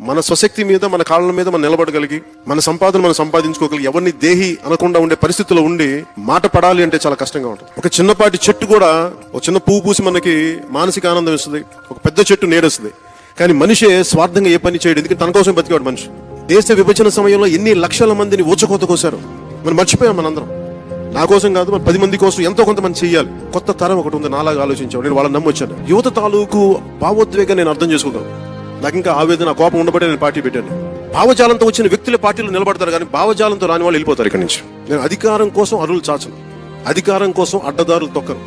మన స్వశక్తి మీద, మన కాళ్ళ మీద మనం నిలబడగలిగి, మన సంపాదన మనం సంపాదించుకోగలిగి, ఎవరిని దేహి అనకుండా ఉండే పరిస్థితుల్లో ఉండి మాట పడాలి అంటే చాలా కష్టంగా ఉంటుంది. ఒక చిన్నపాటి చెట్టు కూడా, ఒక చిన్న పువ్వు పూసి మనకి మానసిక ఆనందం ఇస్తుంది, ఒక పెద్ద చెట్టు నీడొస్తుంది. కానీ మనిషే స్వార్థంగా ఏ పని చేయడు, ఎందుకంటే తన కోసం బతికేవాడు మనిషి. దేశ విభజన సమయంలో ఎన్ని లక్షల మందిని ఊచకోత కోసారు, మనం మర్చిపోయాం. మనందరం నా కోసం కాదు, మన 10 మంది కోసం ఎంతో కొంతమంది చెయ్యాలి. కొత్త తరం ఒకటి ఉంది, నాలాగా ఆలోచించాడు. నేను వాళ్ళని నమ్మొచ్చాను. యువత తాలూకు భావోద్వేగం నేను అర్థం చేసుకోగలను. నాకు ఇంకా ఆవేదన, కోపం ఉండబట్టే నేను పార్టీ పెట్టాను. భావజాలంతో వచ్చిన వ్యక్తులు పార్టీలో నిలబడతారు, కానీ భావజాలంతో రాని వాళ్ళు వెళ్ళిపోతారు ఇక్కడి నుంచి. నేను అధికారం కోసం అరువులు చాచను, అధికారం కోసం అడ్డదారులు తొక్కను,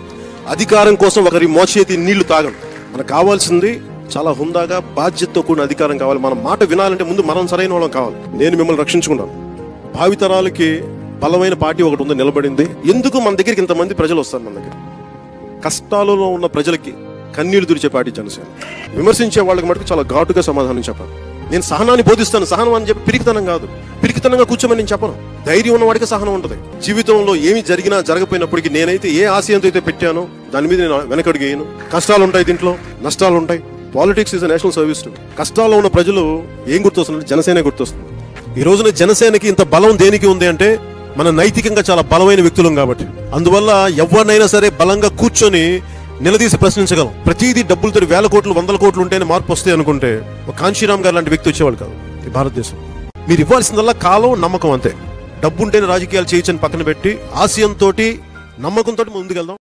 అధికారం కోసం ఒకరి మోచేతి నీళ్లు తాగను. మనకు కావాల్సింది చాలా హుందాగా బాధ్యతతో కూడిన అధికారం కావాలి. మన మాట వినాలంటే ముందు మనం సరైన వాళ్ళం కావాలి. నేను మిమ్మల్ని రక్షించుకున్నాను. భావితరాలకి బలమైన పార్టీ ఒకటి ఉంది, నిలబడింది. ఎందుకు మన దగ్గరికి ఇంతమంది ప్రజలు వస్తారు? మన దగ్గర కష్టాలలో ఉన్న ప్రజలకి కన్నీళ్లు తుడిచే పార్టీ జనసేన. విమర్శించే వాళ్ళకి మటుకు చాలా ఘాటుగా సమాధానం చెప్పాలి. నేను సహనాన్ని బోధిస్తాను, సహనం అని చెప్పి పిరికితనం కాదు, పిరికితనంగా కూర్చోమని నేను చెప్పను. ధైర్యం ఉన్న వాడికి సహనం ఉంటుంది. జీవితంలో ఏమి జరిగినా జరగపోయినప్పటికీ నేనైతే ఏ ఆశయంతో అయితే పెట్టానో దాని మీద నేను వెనకడుగు వేయను. కష్టాలు ఉంటాయి, దీంట్లో నష్టాలు ఉంటాయి. Politics is a national service to. కష్టాల్లో ఉన్న ప్రజలు ఏం గుర్తొస్తుంది? జనసేన గుర్తొస్తుంది. ఈ రోజున జనసేనకి ఇంత బలం దేనికి ఉంది అంటే, మన నైతికంగా చాలా బలమైన వ్యక్తులం కాబట్టి. అందువల్ల ఎవరినైనా సరే బలంగా కూర్చొని నిలదీసి ప్రశ్నించగలం. ప్రతిదీ డబ్బులతో 1000 కోట్లు 100 కోట్లు ఉంటేనే మార్పు వస్తాయి అనుకుంటే ఒక కాంశీరామ్ గారు లాంటి వ్యక్తి వచ్చేవాళ్ళు కాదు ఈ భారతదేశం. మీరు ఇవ్వాల్సిందల్లా కాలం, నమ్మకం అంతే. డబ్బు ఉంటేనే రాజకీయాలు చేయొచ్చని పక్కన పెట్టి ఆశయంతో, నమ్మకంతో ముందుకెళ్దాం.